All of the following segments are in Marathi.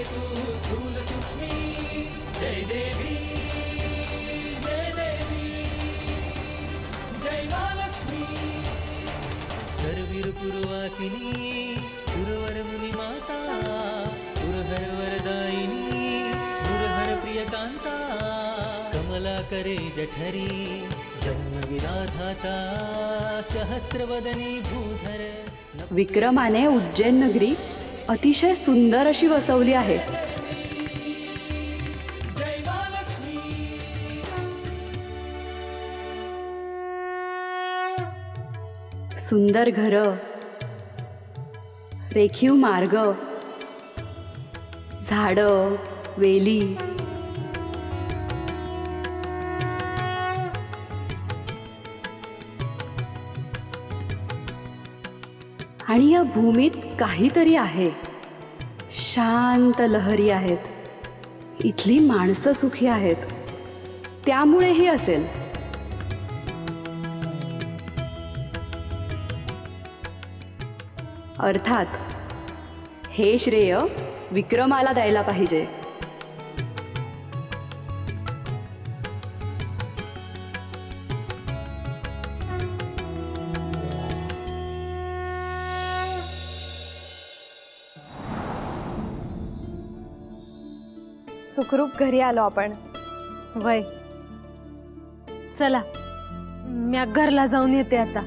तू स्थूल सूक्ष्मी जय देवी जय देवी जय महालक्ष्मी सर्वीरपुरवासिनी सुरवर मुनि माता पुरहर वरदायिनी पुरहर प्रियकांता कमला करे जठरी जन्म विराधाता सहस्रवदनी भूधर। विक्रमाने उज्जैन नगरी अतिशय सुंदर अशी वसवली आहे। सुंदर घर, रेखीव मार्ग, झाडं, वेली, आणि या भूमीत काहीतरी आहे। शांत लहरी आहेत, इथली माणसं सुखी आहेत, त्यामुळे ही असेल। अर्थात हे श्रेय विक्रमाला द्यायला पाहिजे। सुखरूप घरी आलो आपण। वय चला मी घरला जाऊन येते आता।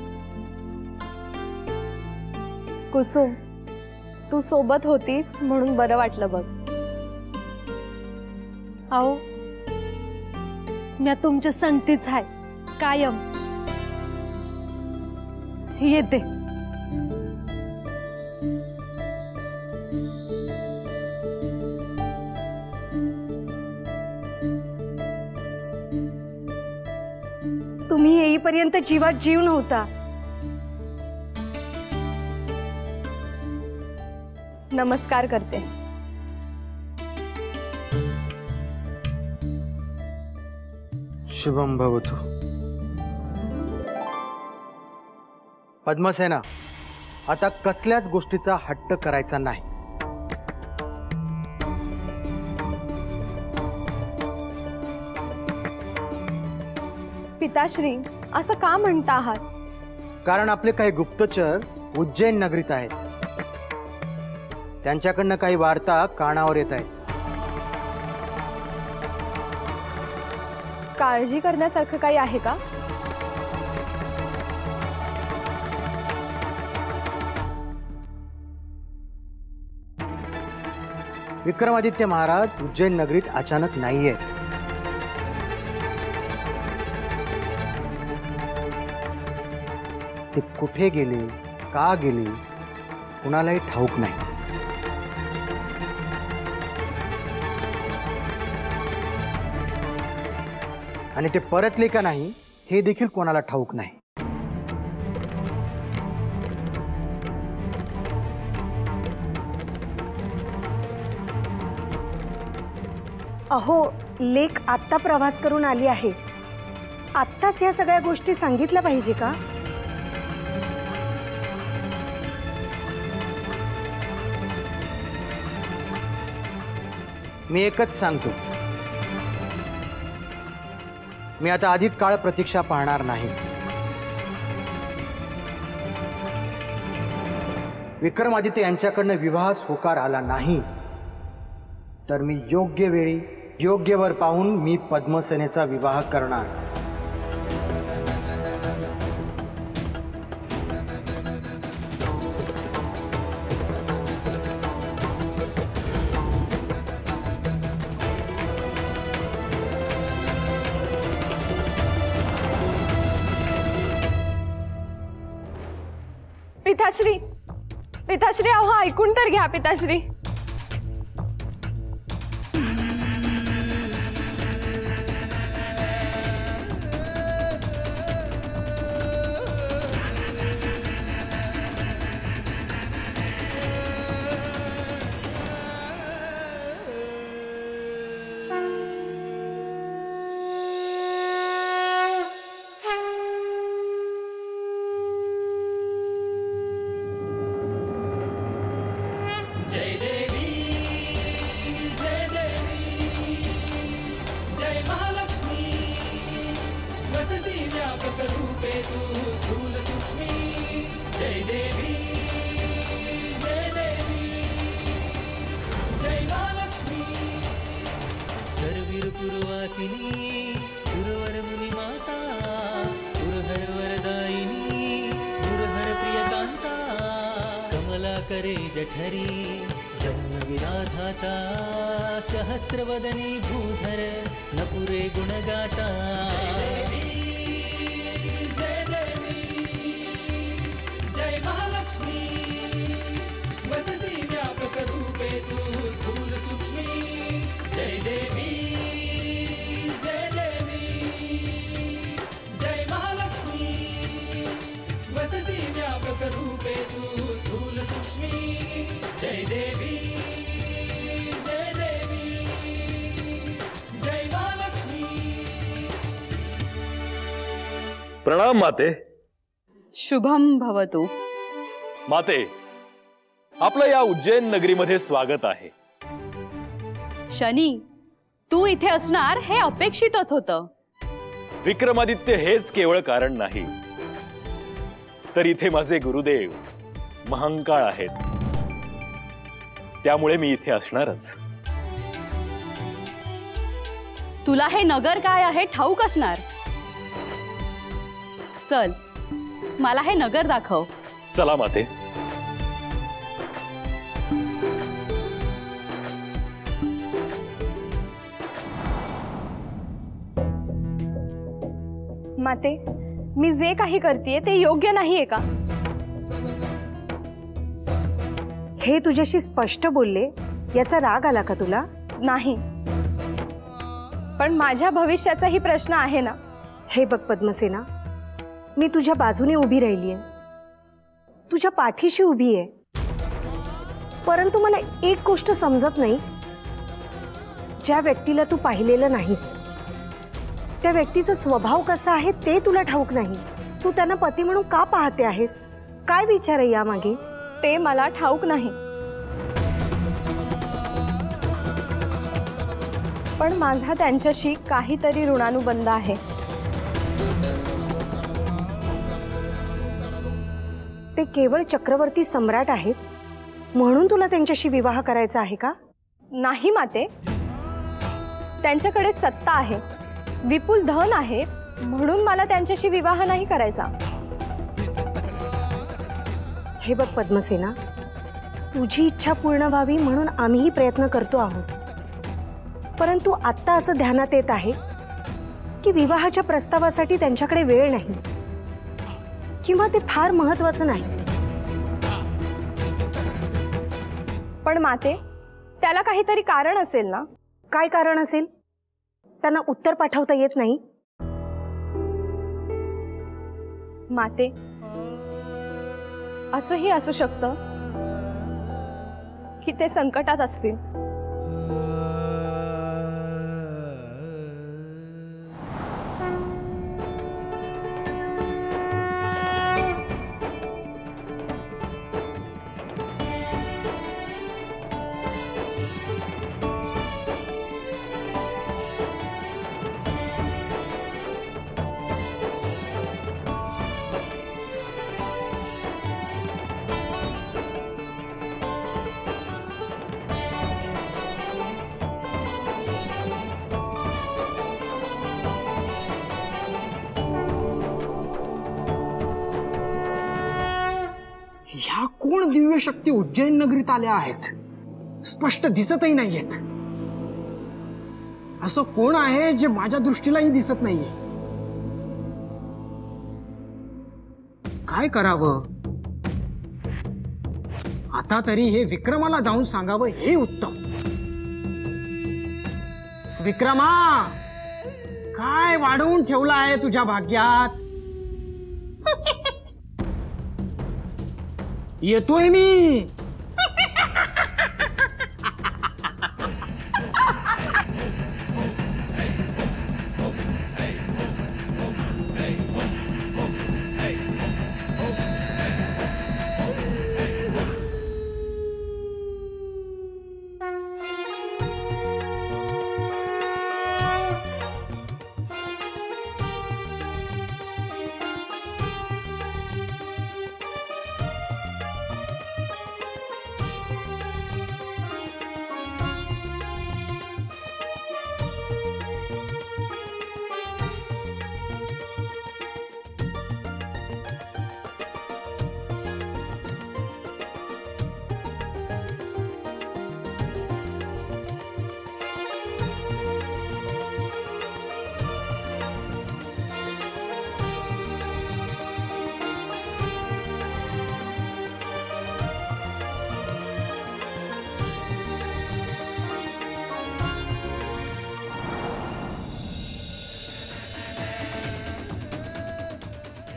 कुसुम, तू सोबत होतीस म्हणून बरं वाटलं बघ। आओ मी तुमच्या संगतीच आहे कायम। येते। तुम्ही येईपर्यंत जीवात जीव नव्हता। नमस्कार करते। शुभम भवतु। पद्मसेना, आता कसल्याच गोष्टीचा हट्ट करायचा नाही। पिताश्री, असं का म्हणता आहात? कारण आपले काही गुप्तचर उज्जैन नगरीत आहेत, त्यांच्याकडनं काही वार्ता कानावर येत आहेत। काळजी करण्यासारखं काही आहे का? विक्रमादित्य महाराज उज्जैन नगरीत अचानक नाहीये। ते कुठे गेले, का गेले, कुणालाही ठाऊक नाही। आणि ते परतले का नाही हे देखील कोणाला ठाऊक नाही। अहो, लेक आत्ता प्रवास करून आली आहे, आत्ताच या सगळ्या गोष्टी सांगितल्या पाहिजे का? मी एकच सांगतो, मी आता अधिक काळ प्रतीक्षा पाहणार नाही। विक्रमादित्य यांच्याकडनं विवाहास होकार आला नाही तर मी योग्य वेळी योग्य वर पाहून मी पद्मसेनेचा विवाह करणार। पिताश्री, पिताश्री, अहो ऐकून तर घ्या पिताश्री। जय देवी करे जठरी जन्मविराधाता सहस्रवदनी भूधर न पुरे गुणगाता जय महालक्ष्मी वससी व्यापक रूपे तू स्थूल सूक्ष्मी जय देवी जय महालक्ष्मी वससी व्यापक रूपे तू स्थूल सूक्ष्मी जय देवी जय महालक्ष्मी। प्रणाम माते। शुभम भवतु। माते, आपलं या उज्जैन नगरीमध्ये स्वागत आहे। शनी, तू इथे असणार हे अपेक्षितच होतं। विक्रमादित्य हेच केवळ कारण नाही, तर इथे माझे गुरुदेव महंकाळ आहेत, त्यामुळे मी इथे असणारच। तुला हे नगर काय आहे ठाऊक असणार। चल, मला हे नगर दाखव। चला माते। माते, मी जे काही करतेय ते योग्य नाहीये का? हे तुझ्याशी स्पष्ट बोलले याचा राग आला का तुला? नाही, पण माझ्या भविष्याचाही प्रश्न आहे ना। हे बघ पद्मसेना, मी तुझ्या बाजूने उभी राहिलीये, तुझ्या पाठीशी उभी आहे, परंतु मला एक गोष्ट समजत नाही। ज्या व्यक्तीला तू पाहिलेलं नाहीस त्या व्यक्तीचा स्वभाव कसा आहे ते तुला ठाऊक नाही। तू त्यांना पती म्हणून का पाहते आहेस? काय विचार आहे यामागे? ते मला ठाऊक नाही, पण माझा त्यांच्याशी काहीतरी ऋणानुबंध आहे। ते केवळ चक्रवर्ती सम्राट आहेत म्हणून तुला त्यांच्याशी विवाह करायचा आहे का? नाही माते, त्यांच्याकडे सत्ता आहे, विपुल धन आहे, म्हणून मला त्यांच्याशी विवाह नाही करायचा। हे बघ पद्मसेना, तुझी इच्छा पूर्ण व्हावी म्हणून आम्हीही प्रयत्न करतो आहोत, परंतु आत्ता असं ध्यानात येत आहे की विवाहाच्या प्रस्तावासाठी त्यांच्याकडे वेळ नाही किंवा ते फार महत्त्वाचं नाही। पण माते, त्याला काहीतरी कारण असेल ना? काय कारण असेल? त्यांना उत्तर पाठवता येत नाही? माते, असंही असू शकतं की ते संकटात असतील। ह्या कोण दिव्य शक्ती उज्जैन नगरीत आल्या आहेत? स्पष्ट दिसतही नाहीयेत। असं कोण आहे जे माझ्या दृष्टीलाही दिसत नाहीये? काय करावं? आता तरी हे विक्रमाला जाऊन सांगावं हे उत्तम। विक्रमा, काय वाढवून ठेवलं आहे तुझ्या भाग्यात? येतोय मी।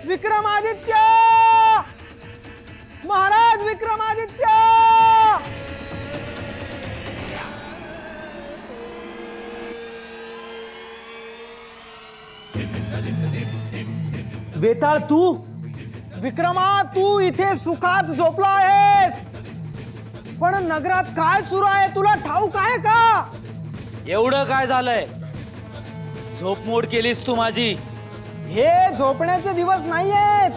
विक्रमादित्य महाराज, विक्रमादित्य! बेताळ तू, विक्रमा, तू इथे सुखात झोपला आहेस, पण नगरात काय सुरू आहे तुला ठाऊक आहे का? एवढं काय झालंय? झोपमोड केलीस तू माझी. हे झोपण्याचे दिवस नाहीयेत,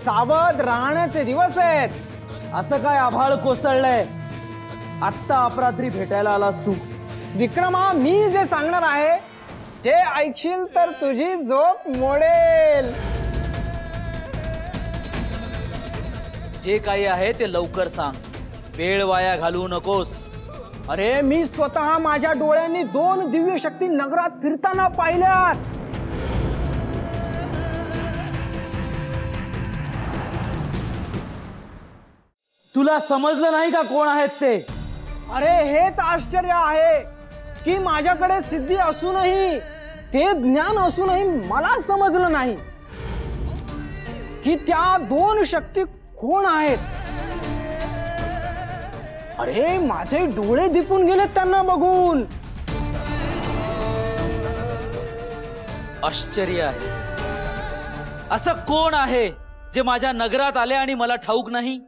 सावध राहण्याचे दिवस आहेत. असं काय आभाळ कोसळलंय? आत्ता अपरात्री भेटायला आलास तू. विक्रमा, मी जे सांगणार आहे ते ऐकशील तर तुझी झोप मोडेल. जे काही आहे ते लवकर सांग, वेळ वाया घालवू नकोस. अरे, मी स्वतः माझ्या डोळ्यांनी 2 दिव्य शक्ती नगरात फिरताना पाहिल्यात. तुला समजलं नाही का कोण आहेत ते? अरे, हेच आश्चर्य आहे की माझ्याकडे सिद्धी असूनही, ते ज्ञान असूनही मला समजलं नाही की त्या 2 शक्ती कोण आहेत. अरे, माझे डोळे दिपून गेलेत त्यांना बघून. आश्चर्य आहे. असं कोण आहे जे माझ्या नगरात आले आणि मला ठाऊक नाही?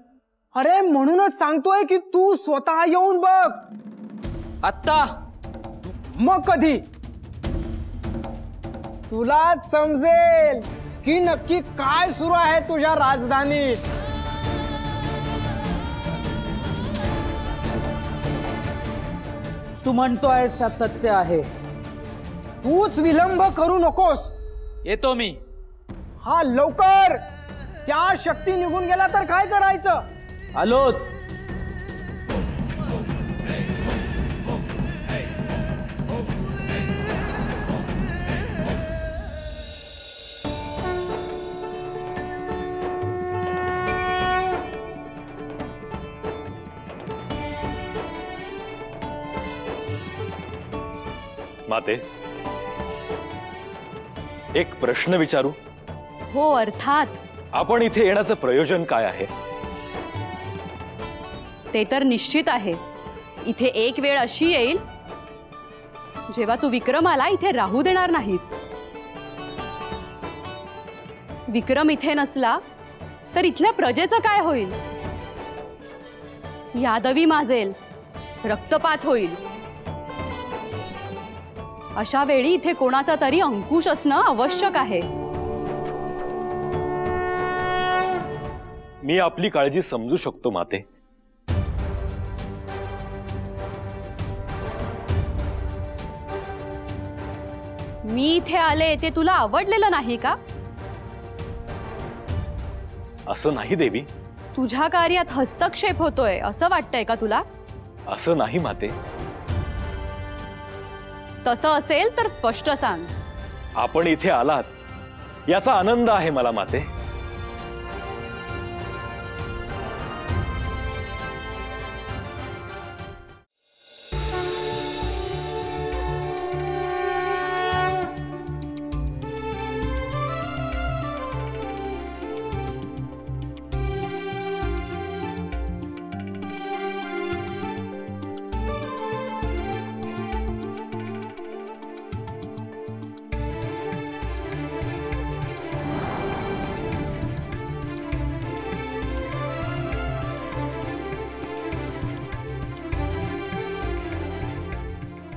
अरे, म्हणूनच सांगतोय की तू स्वतः येऊन बघ. आत्ता? मग कधी? तुलाच समजेल की नक्की काय सुरू आहे तुझ्या राजधानीत. तू म्हणतोयस त्यात तथ्य आहे. तूच विलंब करू नकोस. येतो मी. हा, लवकर. त्या शक्ती निघून गेला तर काय करायचं? आलोच. माते, एक प्रश्न विचारू? हो, अर्थात. आपण इथे येण्याचं प्रयोजन काय आहे? ते तर निश्चित आहे. इथे एक वेळ अशी येईल जेव्हा तू विक्रमाला इथे राहू देणार नाहीस. विक्रम इथे नसला तर इथल्या प्रजेचं काय होईल? यादवी माजेल, रक्तपात होईल. अशा वेळी इथे कोणाचा तरी अंकुश असणं आवश्यक आहे. मी आपली काळजी समजू शकतो माते. मी इथे आले ते तुला आवडलेलं नाही का? असं नाही देवी. तुझ्या कार्यात हस्तक्षेप होतोय असं वाटतंय का तुला? असं नाही माते. तसं असेल तर स्पष्ट सांग. आपण इथे आलात याचा आनंद आहे मला माते.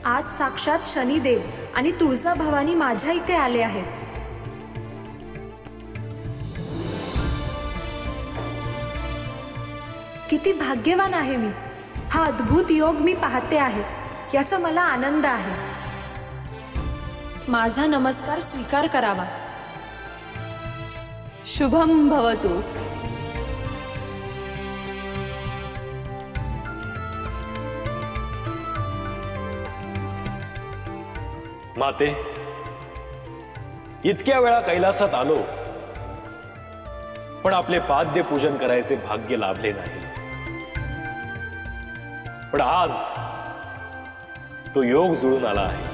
आज साक्षात शनिदेव आणि तुळजा भवानी माझ्या इथे आले आहेत. किती भाग्यवान आहे मी. हा अद्भुत योग मी पाहते आहे, याचा मला आनंद आहे. माझा नमस्कार स्वीकार करावा. शुभम भवतु. माते, इतक्या वेळा कैलासात आलो पण आपले पाद्य पूजन करायचे भाग्य लाभले नाही. पण आज तो योग जुळून आला आहे.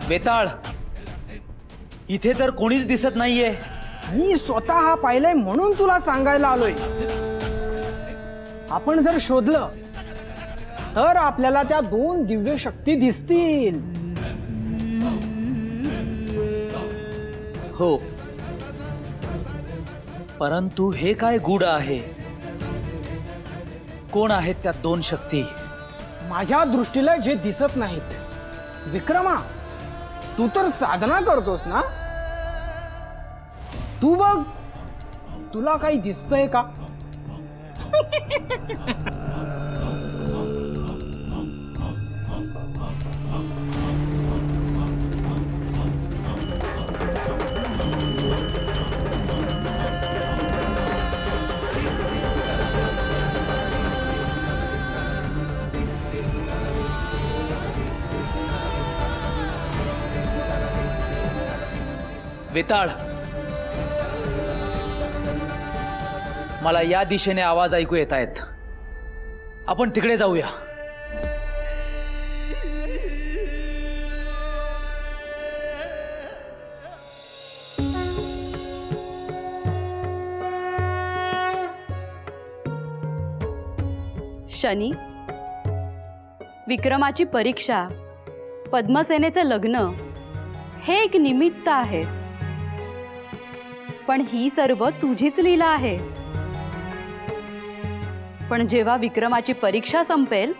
वेताळ, इथे तर कोणीच दिसत नाहीये. मी स्वतः पाहिलंय म्हणून तुला सांगायला आलोय. आपण जर शोधलं तर आपल्याला त्या 2 दिव्य शक्ती दिसतील. हो, परंतु हे काय गूढ आहे? कोण आहेत त्या 2 शक्ती? माझ्या दृष्टीला जे दिसत नाहीत. विक्रमा, तू तर साधना करतोस ना? तू बघ, तुला काही दिसतंय का? वेताळ, मला या दिशेने आवाज ऐकू येत आहेत. आपण तिकडे जाऊया. शनी, विक्रमाची परीक्षा, पद्मसेनेचे लग्न हे एक निमित्त आहे, पण ही सर्व तुझीच लीला आहे. पण जेव्हा विक्रमाची परीक्षा संपेल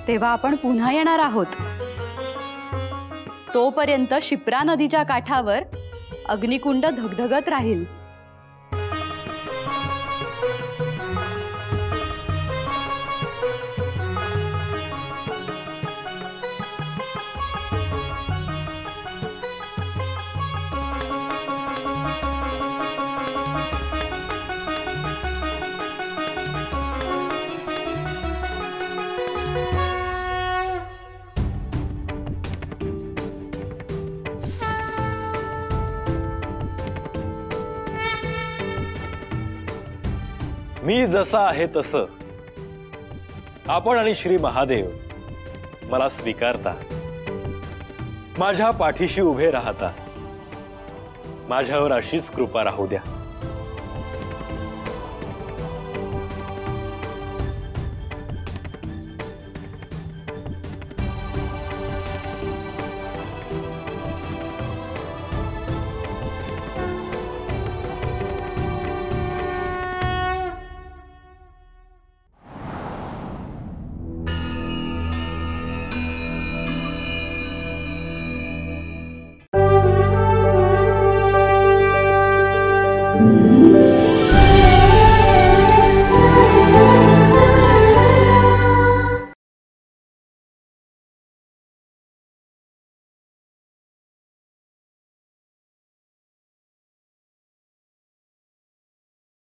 तेव्हा आपण पुन्हा येणार आहोत. तोपर्यंत शिप्रा नदीच्या काठावर अग्निकुंड धगधगत राहील. मी जसा आहे तसं आपण आणि श्री महादेव मला स्वीकारता, माझ्या पाठीशी उभे राहता. माझ्यावर अशीच कृपा राहू द्या.